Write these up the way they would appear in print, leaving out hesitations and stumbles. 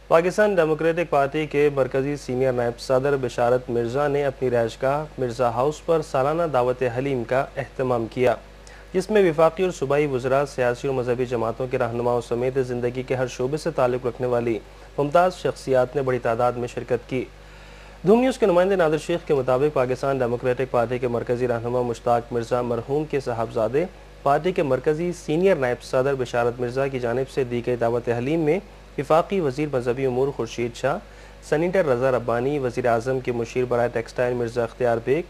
Pakistan democratic party کے مرکزی senior نائب صدر بشارت مرزا نے اپنی رہائشگاہ مرزا ہاؤس پر سالانہ دعوت حلیم کا اہتمام کیا، جس میں وفاقی اور صوبائی وزراء، سیاسی اور مذہبی جماعتوں کے رہنماؤں سمیت زندگی کے ہر شعبے سے تعلق رکھنے والی ممتاز شخصیات نے بڑی تعداد میں شرکت کی۔ دھوم نیوز کے نمائندے نادر شیخ کے مطابق پاکستان ڈیموکریٹک پارٹی کے مرکزی رہنما مشتاق مرزا مرحوم کے صاحبزادے پارٹی کے مرکزی سینئر نائب صدر بشارت مرزا کی جانب سے دی گئی دعوت حلیم میں وفاقی وزیر مذہبی امور خورشید شاہ، سینیٹر رضا ربانی، وزیر اعظم کے مشیر برائے ٹیکسٹائل مرزا اختیار بیگ،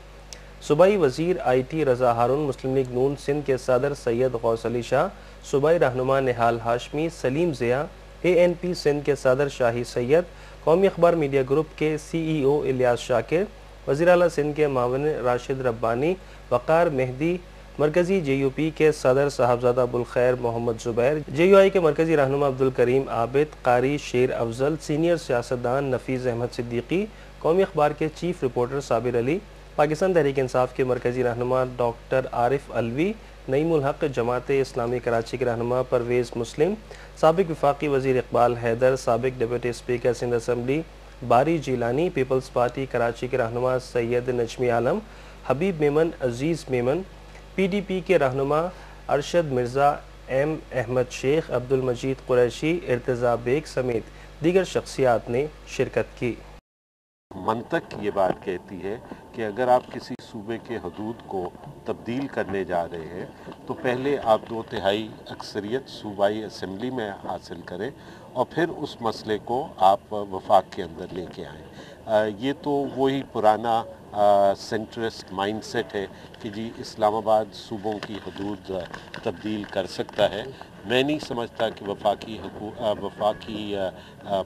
صوبائی وزیر آئی ٹی رضا ہارون، مسلم لیگ نون سندھ کے صدر سید غوث علی شاہ، صوبائی رہنما Nehal Hashmi, Saleem Zia, A N P Sindh کے صدر شاہی سید، قومی اخبار میڈیا گروپ کے سی ای او الیاس شاکر، وزیر اعلیٰ سندھ کے معاون راشد ربانی، وقار مہدی، مرکزی جے یو پی کے صدر صاحبزادہ ابوالخیر محمد زبیر، جے یو آئی کے مرکزی رہنما عبدالکریم عابد، قاری شیر افضل، سینئر سیاستدان نفیس احمد صدیقی، قومی اخبار کے چیف رپورٹر صابر علی، پاکستان تحریک انصاف کے مرکزی رہنما ڈاکٹر عارف علوی، نعیم الحق جماعت اسلامی کراچی کے رہنما پرویز مسلم، سابق وفاقی وزیر اقبال حیدر، سابق ڈپٹی اسپیکر سندھ اسمبلی باری جیلانی، پیپلز پارٹی کراچی کے رہنما سید نجمی عالم، حبیب میمن، عزیز میمن، پی ڈی پی کے رہنما ارشد مرزا، ایم احمد شیخ، عبد المجید قریشی، ارتضا بیگ سمیت دیگر شخصیات نے شرکت کی۔ منطق یہ بات کہتی ہے کہ اگر آپ کسی صوبے کے حدود کو تبدیل کرنے جا رہے ہیں تو پہلے آپ 2/3 اکثریت صوبائی اسمبلی میں حاصل کریں اور پھر اس مسئلے کو آپ وفاق کے اندر لے کے آئیں۔ یہ تو وہی پرانا سینٹرسٹ مائنڈ سیٹ ہے کہ جی اسلام آباد صوبوں کی حدود تبدیل کر سکتا ہے۔ میں نہیں سمجھتا کہ وفاقی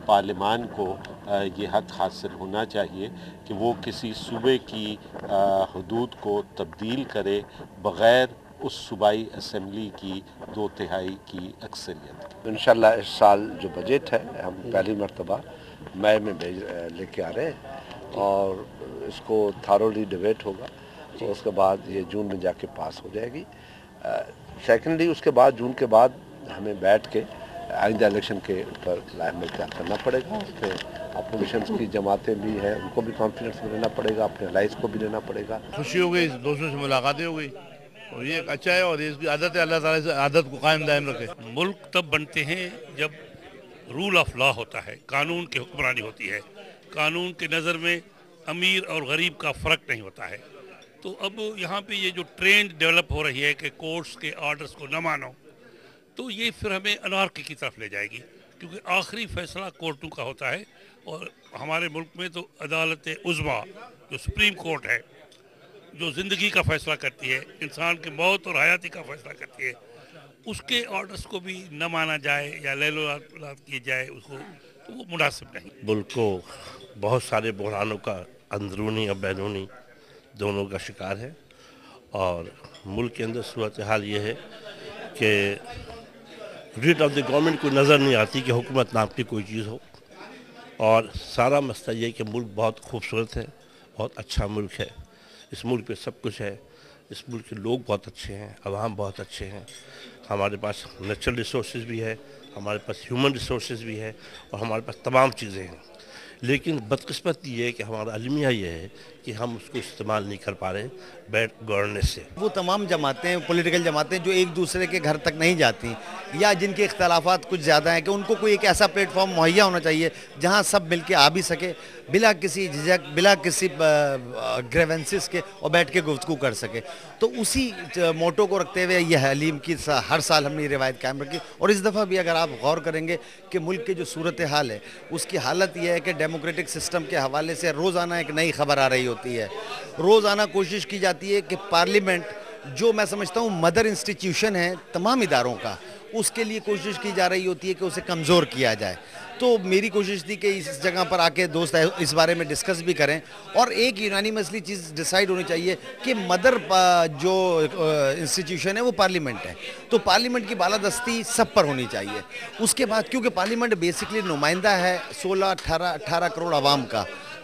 پارلیمان کو یہ حق حاصل ہونا چاہیے کہ وہ کسی صوبے کی حدود کو تبدیل کرے بغیر اس صوبائی اسمبلی کی 2/3 کی اکثریت۔ انشاءاللہ اس سال جو بجٹ ہے ہم پہلی مرتبہ مئی میں لے کے آ رہے ہیں اور اس کو تھارولی ڈیبیٹ ہوگا اور اس کے بعد یہ جون میں جا کے پاس ہو جائے گی۔ سیکنڈلی اس کے بعد جون کے بعد ہمیں بیٹھ کے آئندہ الیکشن کے اوپر عمل تیار کرنا پڑے گا۔ اس میں اپوزیشنز کی جماعتیں بھی ہیں، ان کو بھی کانفیڈنس میں لینا پڑے گا، اپنے الائز کو بھی لینا پڑے گا۔ خوشی ہو گئی، دوستوں سے ملاقاتیں ہو گئی اور یہ ایک اچھا ہے اور اس کی عادت ہے، اللہ تعالیٰ سے عادت کو قائم دائم رکھے۔ ملک تب بنتے ہیں جب رول آف لا ہوتا ہے، قانون کی حکمرانی ہوتی ہے، قانون کے نظر میں امیر اور غریب کا فرق نہیں ہوتا ہے۔ تو اب یہاں پہ یہ جو ٹرینڈ ڈیولپ ہو رہی ہے کہ کورٹس کے آرڈرز کو نہ مانو، تو یہ پھر ہمیں انارکی کی طرف لے جائے گی، کیونکہ آخری فیصلہ کورٹوں کا ہوتا ہے اور ہمارے ملک میں تو عدالت عظمیٰ جو سپریم کورٹ ہے، جو زندگی کا فیصلہ کرتی ہے، انسان کی موت اور حیاتی کا فیصلہ کرتی ہے، اس کے آرڈرز کو بھی نہ مانا جائے یا لے لو لات کی جائے اس کو، تو وہ مناسب نہیں۔ ملک کو بہت سارے بحرانوں کا اندرونی اور بیرونی دونوں کا شکار ہے اور ملک کے اندر صورتحال یہ ہے کہ ریٹ آف دی گورنمنٹ کو نظر نہیں آتی کہ حکومت نام کی کوئی چیز ہو، اور سارا مسئلہ یہ کہ ملک بہت خوبصورت ہے، بہت اچھا ملک ہے، اس ملک پہ سب کچھ ہے، اس ملک کے لوگ بہت اچھے ہیں، عوام بہت اچھے ہیں، ہمارے پاس نیچرل ریسورسز بھی ہے، ہمارے پاس ہیومن ریسورسز بھی ہے اور ہمارے پاس تمام چیزیں ہیں، لیکن بدقسمتی یہ ہے کہ ہمارا المیہ یہ ہے کہ ہم اس کو استعمال نہیں کر پا رہے بیڈ گورننس سے۔ وہ تمام جماعتیں، پولیٹیکل جماعتیں جو ایک دوسرے کے گھر تک نہیں جاتی یا جن کے اختلافات کچھ زیادہ ہیں، کہ ان کو کوئی ایک ایسا پلیٹ فارم مہیا ہونا چاہیے جہاں سب مل کے آ بھی سکے بلا کسی جھجک، بلا کسی گریونسز کے، اور بیٹھ کے گفتگو کر سکے۔ تو اسی موٹو کو رکھتے ہوئے یہ حلیم کی ہر سال ہم نے یہ روایت قائم رکھی، اور اس دفعہ بھی اگر آپ غور کریں گے کہ ملک کے جو صورتحال ہے اس کی حالت یہ ہے کہ ڈیموکریٹک سسٹم کے حوالے سے روزانہ ایک نئی خبر آ رہی ہوتی ہے، روزانہ کوشش کی جاتی ہے کہ پارلیمنٹ، جو میں سمجھتا ہوں مدر انسٹیٹیوشن ہے تمام اداروں کا، اس کے لیے کوشش کی جا رہی ہوتی ہے کہ اسے کمزور کیا جائے۔ تو میری کوشش تھی کہ اس جگہ پر آ کے دوست اس بارے میں ڈسکس بھی کریں، اور ایک یونانیمسلی چیز ڈیسائیڈ ہونی چاہیے کہ مدر جو انسٹیٹیوشن ہے وہ پارلیمنٹ ہے، تو پارلیمنٹ کی بالادستی سب پر ہونی چاہیے۔ اس کے بعد کیونکہ پارلیمنٹ بیسکلی نمائندہ ہے 18 کروڑ عوام کا،